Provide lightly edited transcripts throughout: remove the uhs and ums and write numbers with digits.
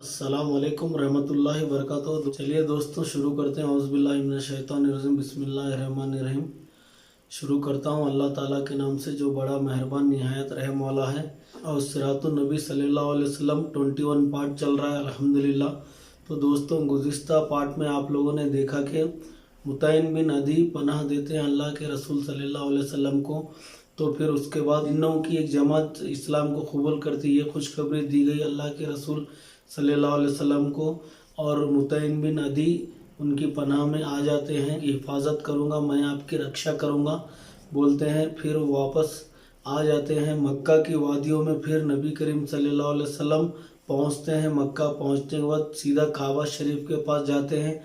अस्सलाम वालेकुम रहमतुल्लाहि वबरकातुहू। तो चलिए दोस्तों शुरू करते हैं। औज़ुबिल्लाहि मिनश्शैतानिर्रजीम बिस्मिल्लाहिर्रहमानिर्रहीम। शुरू करता हूँ अल्लाह ताला के नाम से जो बड़ा मेहरबान निहायत रहम वाला है। और सिरातुन नबी सल्लल्लाहु अलैहि वसल्लम 21 पार्ट चल रहा है अल्हम्दुलिल्लाह। तो दोस्तों गुज़िश्ता पार्ट में आप लोगों ने देखा कि मुतैन बिन अदी पनाह देते हैं अल्लाह के रसूल सल्लल्लाहु अलैहि वसल्लम को। तो फिर उसके बाद जिन्नों की एक जमात इस्लाम को कबूल करती है, खुशखबरी दी गई अल्लाह के रसूल सल्लल्लाहु अलैहि वसल्लम को। और मुतैन बिन अदी उनकी पनाह में आ जाते हैं, हिफाजत करूँगा मैं, आपकी रक्षा करूँगा बोलते हैं। फिर वापस आ जाते हैं मक्का की वादियों में। फिर नबी करीम सल्लल्लाहु अलैहि वसल्लम पहुँचते हैं। मक्का पहुँचने के बाद सीधा काबा शरीफ के पास जाते हैं,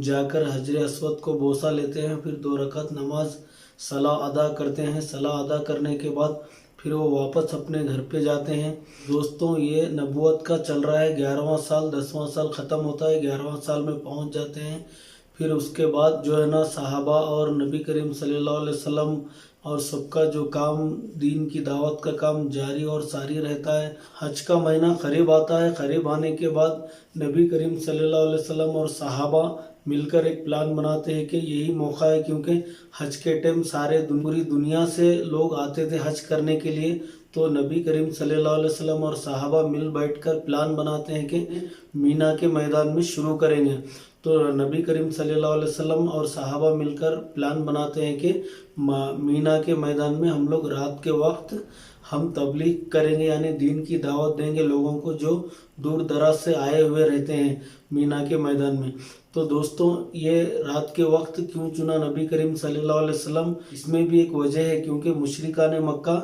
जाकर हजर अस्वद को बोसा लेते हैं। फिर 2 रकात नमाज सला अदा करते हैं। सला अदा करने के बाद फिर वो वापस अपने घर पे जाते हैं। दोस्तों ये नबूवत का चल रहा है 11वां साल, 10वां साल ख़त्म होता है, 11वां साल में पहुंच जाते हैं। फिर उसके बाद जो है ना सहाबा और नबी करीम सल्लल्लाहु अलैहि वसल्लम और सबका जो काम दीन की दावत का काम जारी और सारी रहता है। हज का महीना करीब आता है। करीब आने के बाद नबी करीम सल्लल्लाहु अलैहि वसल्लम और सहाबा मिलकर एक प्लान बनाते हैं कि यही मौका है, क्योंकि हज के टाइम पूरी दुनिया से लोग आते थे हज करने के लिए। तो नबी करीम सल्लल्लाहु अलैहि वसल्लम और सहाबा मिल बैठकर प्लान बनाते हैं कि मीना के मैदान में शुरू करेंगे। तो नबी करीम सल्लल्लाहु अलैहि वसल्लम और सहाबा मिलकर प्लान बनाते हैं कि मीना के मैदान में हम लोग रात के वक्त हम तबलीग करेंगे, यानी दीन की दावत देंगे लोगों को जो दूर दराज से आए हुए रहते हैं मीना के मैदान में। तो दोस्तों ये रात के वक्त क्यों चुना नबी करीम सल्लल्लाहु अलैहि वसल्लम, इसमें भी एक वजह है, क्योंकि मुशरिकाने मक्का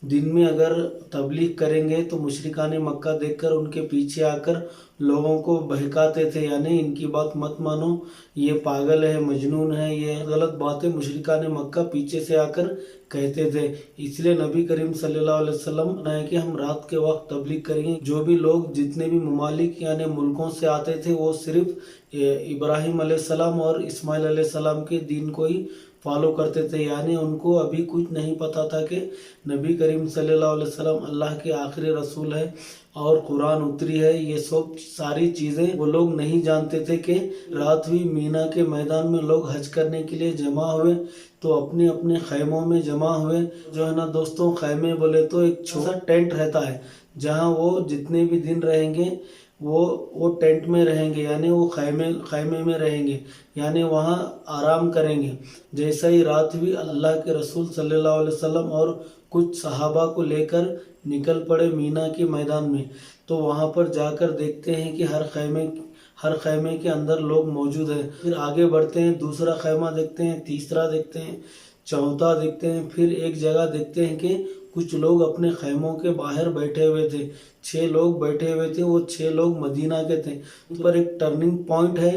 दिन में अगर तबलीग करेंगे तो मुशरिकाने मक्का देखकर उनके पीछे आकर लोगों को बहकाते थे, यानी इनकी बात मत मानो, ये पागल है, मजनून है, ये गलत बातें मुशरिकाने मक्का पीछे से आकर कहते थे। इसलिए नबी करीम सल्लल्लाहु अलैहि वसल्लम ने कि हम रात के वक्त तबलीग करेंगे। जो भी लोग जितने भी ममालिक यानी मुल्कों से आते थे वो सिर्फ इब्राहिम अलैहिस्सलाम और इस्माइल अलैहिस्सलाम के दीन को ही फॉलो करते थे, यानी उनको अभी कुछ नहीं पता था कि नबी करीम सल्लल्लाहु अलैहि वसल्लम अल्लाह के आखिरी रसूल है और कुरान उतरी है। ये सब सारी चीज़ें वो लोग नहीं जानते थे कि रात हुई मीना के मैदान में लोग हज करने के लिए जमा हुए। तो अपने अपने खैमों में जमा हुए। जो है ना दोस्तों खैमे बोले तो एक छोटा टेंट रहता है जहाँ वो जितने भी दिन रहेंगे वो टेंट में रहेंगे, यानी वो खैमे में रहेंगे, यानी वहाँ आराम करेंगे। जैसा ही रात हुई अल्लाह के रसूल सल्लल्लाहु अलैहि वसल्लम और कुछ सहाबा को लेकर निकल पड़े मीना के मैदान में। तो वहाँ पर जाकर देखते हैं कि हर खैमे के अंदर लोग मौजूद हैं। फिर आगे बढ़ते हैं, दूसरा खैमा देखते हैं, तीसरा देखते हैं, चौथा देखते हैं। फिर एक जगह देखते हैं कि कुछ लोग अपने खैमों के बाहर बैठे हुए थे। 6 लोग बैठे हुए थे, वो 6 लोग मदीना के थे। उस पर एक टर्निंग पॉइंट है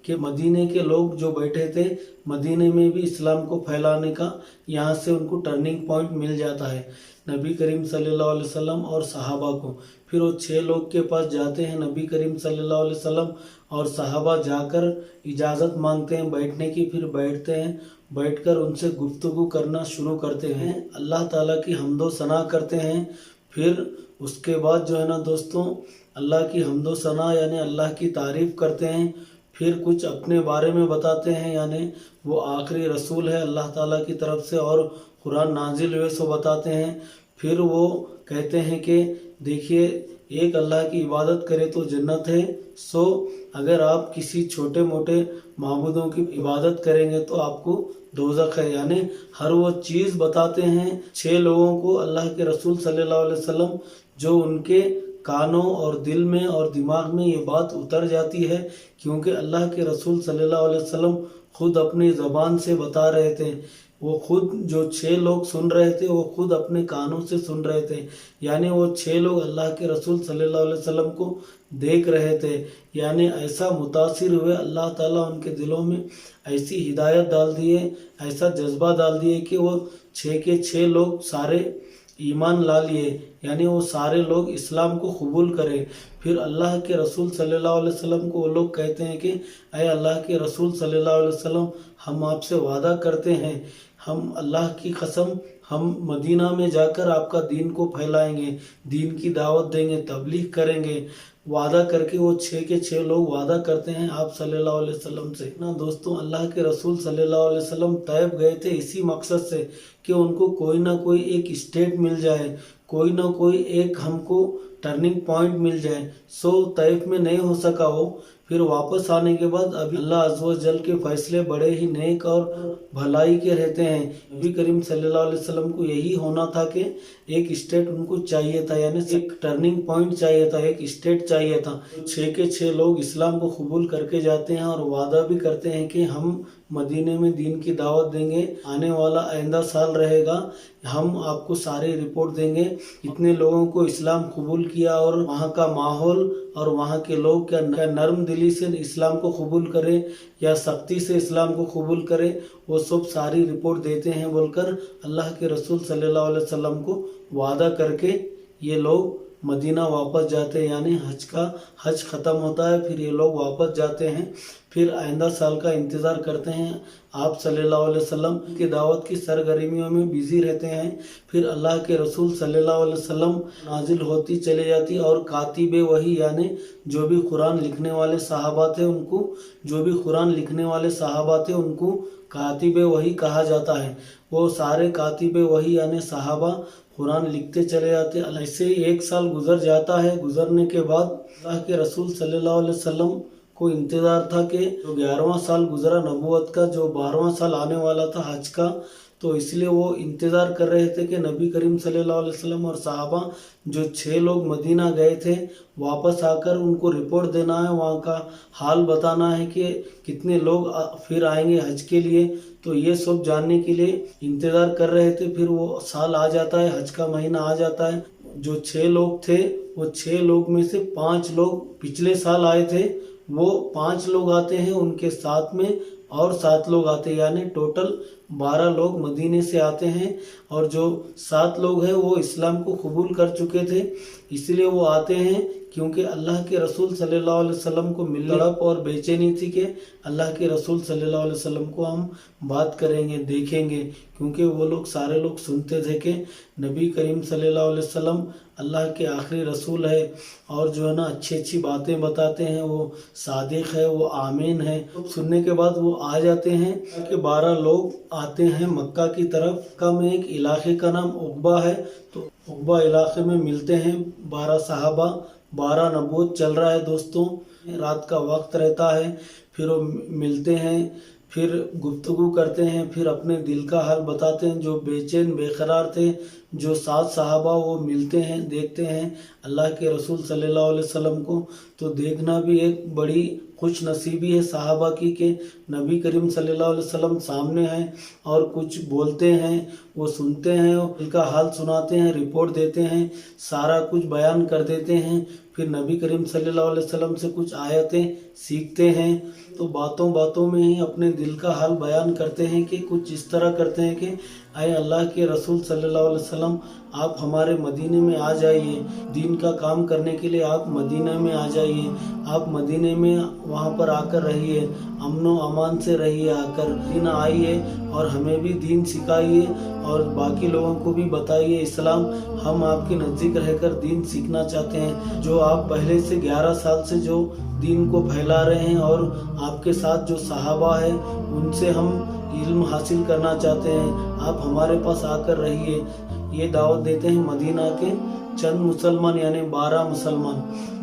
कि मदीने के लोग जो बैठे थे मदीने में भी इस्लाम को फैलाने का यहाँ से उनको टर्निंग पॉइंट मिल जाता है नबी करीम सल्लल्लाहु अलैहि वसल्लम और सहाबा को। फिर वो 6 लोग के पास जाते हैं नबी करीम सल्लल्लाहु अलैहि वसल्लम और सहाबा जाकर इजाज़त मांगते हैं बैठने की। फिर बैठते हैं, बैठकर उनसे गुफ्तगू करना शुरू करते हैं, अल्लाह ताला की हम्दो सना करते हैं। फिर उसके बाद जो है ना दोस्तों अल्लाह की हम्दो सना यानी अल्लाह की तारीफ़ करते हैं। फिर कुछ अपने बारे में बताते हैं, यानी वो आखिरी रसूल है अल्लाह ताला की तरफ से और कुरान नाजिल हुए सो बताते हैं। फिर वो कहते हैं कि देखिए एक अल्लाह की इबादत करे तो जन्नत है, सो अगर आप किसी छोटे मोटे माबूदों की इबादत करेंगे तो आपको दोज़ख है, यानी हर वो चीज़ बताते हैं 6 लोगों को अल्लाह के रसूल सल्लल्लाहु अलैहि वसल्लम, जो उनके कानों और दिल में और दिमाग में ये बात उतर जाती है, क्योंकि अल्लाह के रसूल सल्लल्लाहु अलैहि वसल्लम खुद अपनी ज़बान से बता रहे थे। वो खुद जो 6 लोग सुन रहे थे वो खुद अपने कानों से सुन रहे थे, यानी वो 6 लोग अल्लाह के रसूल सल्लल्लाहु अलैहि वसल्लम को देख रहे थे। यानी ऐसा मुतासिर हुए, अल्लाह ताला उनके दिलों में ऐसी हिदायत डाल दिए, ऐसा जज्बा डाल दिए कि वो 6 के 6 लोग सारे ईमान ला लिए, यानी वो सारे लोग इस्लाम को कबूल करें। फिर अल्लाह के रसूल सल्लल्लाहु अलैहि वसल्लम को वो लोग कहते हैं कि अय अल्लाह के रसूल सल्लल्लाहु अलैहि वसल्लम, हम आपसे वादा करते हैं, हम अल्लाह की कसम हम मदीना में जाकर आपका दीन को फैलाएंगे, दीन की दावत देंगे, तबलीग करेंगे। वादा करके वो 6 के 6 लोग वादा करते हैं आप सल्लल्लाहु अलैहि वसल्लम से ना। दोस्तों, अल्लाह के रसूल सल्लल्लाहु अलैहि वसल्लम तैब गए थे इसी मकसद से कि उनको कोई ना कोई एक स्टेट मिल जाए, कोई ना कोई एक हमको टर्निंग पॉइंट मिल जाए। तैफ में नहीं हो सका वो, फिर वापस आने के बाद अभी अल्लाह अज़्ज़ व जल के फैसले बड़े ही नेक और भलाई के रहते हैं। नबी करीम सल्लल्लाहु अलैहि वसल्लम को यही होना था कि एक स्टेट उनको चाहिए था, यानी एक टर्निंग पॉइंट चाहिए था, एक स्टेट चाहिए था। 6 के 6 लोग इस्लाम को कबूल करके जाते हैं और वादा भी करते हैं कि हम मदीने में दीन की दावत देंगे, आने वाला आइंदा साल रहेगा, हम आपको सारी रिपोर्ट देंगे कितने लोगों को इस्लाम कबूल किया और वहाँ का माहौल और वहाँ के लोग क्या नर्म दिली से इस्लाम को कबूल करे या सख्ती से इस्लाम को कबूल करे, वो सब सारी रिपोर्ट देते हैं बोलकर अल्लाह के रसूल सल्लल्लाहु अलैहि वसल्लम को वादा करके ये लोग मदीना वापस जाते हैं। यानी हज ख़त्म होता है, फिर ये लोग वापस जाते हैं, फिर आइंदा साल का इंतज़ार करते हैं। आप सल्लल्लाहु अलैहि वसल्लम की दावत की सरगर्मियों में बिजी रहते हैं। फिर अल्लाह के रसूल सल्लल्लाहु अलैहि वसल्लम नाजिल होती चले जाती और कातिबे वही यानी जो भी कुरान लिखने वाले सहाबा थे उनको कातिबे वही कहा जाता है। वो सारे कातिबे वही यानी सहाबा कुरान लिखते चले जाते। ऐसे 1 साल गुजर जाता है। गुजरने के बाद अल्लाह के रसूल सल्लल्लाहु अलैहि वसल्लम को इंतज़ार था कि जो 11वां साल गुजरा नबूवत का, जो 12वां साल आने वाला था हज का, तो इसलिए वो इंतज़ार कर रहे थे कि नबी करीम सल्लल्लाहु अलैहि वसल्लम और सहाबा जो 6 लोग मदीना गए थे वापस आकर उनको रिपोर्ट देना है, वहाँ का हाल बताना है कि कितने लोग फिर आएंगे हज के लिए। तो ये सब जानने के लिए इंतज़ार कर रहे थे। फिर वो साल आ जाता है, हज का महीना आ जाता है। जो 6 लोग थे वो 6 लोग में से 5 लोग पिछले साल आए थे, वो 5 लोग आते हैं, उनके साथ में और 7 लोग आते हैं, यानी टोटल 12 लोग मदीने से आते हैं। और जो 7 लोग हैं वो इस्लाम को कबूल कर चुके थे, इसलिए वो आते हैं क्योंकि अल्लाह के रसूल सल्लल्लाहु अलैहि वसल्लम को मिल तड़प और बेचैनी थी कि अल्लाह के रसूल सल्लल्लाहु अलैहि वसल्लम को हम बात करेंगे, देखेंगे, क्योंकि वो लोग सारे लोग सुनते थे कि नबी करीम सल्लल्लाहु अलैहि वसल्लम अल्लाह के आखिरी रसूल है और जो है ना अच्छी अच्छी बातें बताते हैं, वो सादिक है, वो आमीन है। सुनने के बाद वो आ जाते हैं कि 12 लोग आते हैं मक्का की तरफ। मक्का में एक इलाके का नाम उक़बा है, तो उक़बा इलाके में मिलते हैं 12 सहाबा। 12 नबूवत चल रहा है दोस्तों, रात का वक्त रहता है। फिर वो मिलते हैं, फिर गुफ्तगू करते हैं, फिर अपने दिल का हाल बताते हैं। जो बेचैन बेकरार थे, जो 7 सहाबा, वो मिलते हैं, देखते हैं अल्लाह के रसूल सल्लल्लाहु अलैहि वसल्लम को। तो देखना भी एक बड़ी खुश नसीबी है सहाबा की कि नबी करीम सल्लल्लाहु अलैहि वसल्लम सामने हैं और कुछ बोलते हैं, वो सुनते हैं, उनका हाल सुनाते हैं, रिपोर्ट देते हैं, सारा कुछ बयान कर देते हैं। फिर नबी करीम सल्लल्लाहु अलैहि वसल्लम से कुछ आयतें सीखते हैं। तो बातों बातों में ही अपने दिल का हाल बयान करते हैं कि कुछ इस तरह करते हैं कि आए अल्लाह के रसूल सल्लल्लाहु अलैहि वसल्लम, आप हमारे मदीने में आ जाइए, दीन का काम करने के लिए आप मदीने में आ जाइए, आप मदीने में वहाँ पर आकर रहिए, अमन अमान से रहिए, आकर दीन आइए और हमें भी दीन सिखाइए और बाकी लोगों को भी बताइए इस्लाम। हम आपके नज़दीक रहकर दीन सीखना चाहते हैं। जो आप पहले से 11 साल से जो दीन को फैला रहे हैं और आपके साथ जो सहाबा है उनसे हम इल्म हासिल करना चाहते हैं, आप हमारे पास आकर रहिए। ये दावत देते हैं मदीना के चंद मुसलमान यानी 12 मुसलमान।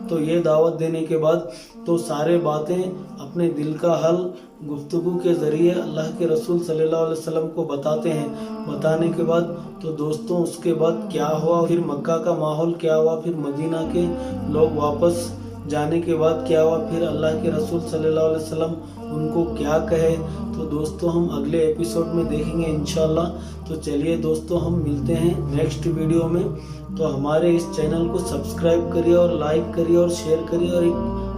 तो ये दावत देने के बाद तो सारे बातें अपने दिल का हल गुफ्तगू के ज़रिए अल्लाह के रसूल सल्लल्लाहु अलैहि वसल्लम को बताते हैं। बताने के बाद तो दोस्तों उसके बाद क्या हुआ, फिर मक्का का माहौल क्या हुआ, फिर मदीना के लोग वापस जाने के बाद क्या हुआ, फिर अल्लाह के रसूल सल्लल्लाहु अलैहि वसल्लम उनको क्या कहे, तो दोस्तों हम अगले एपिसोड में देखेंगे इंशाल्लाह। तो चलिए दोस्तों, हम मिलते हैं नेक्स्ट वीडियो में। तो हमारे इस चैनल को सब्सक्राइब करिए और लाइक करिए और शेयर करिए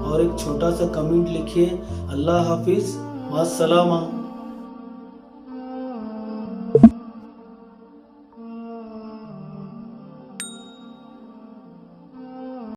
और एक छोटा सा कमेंट लिखिए। अल्लाह हाफिज़, वास्सलाम।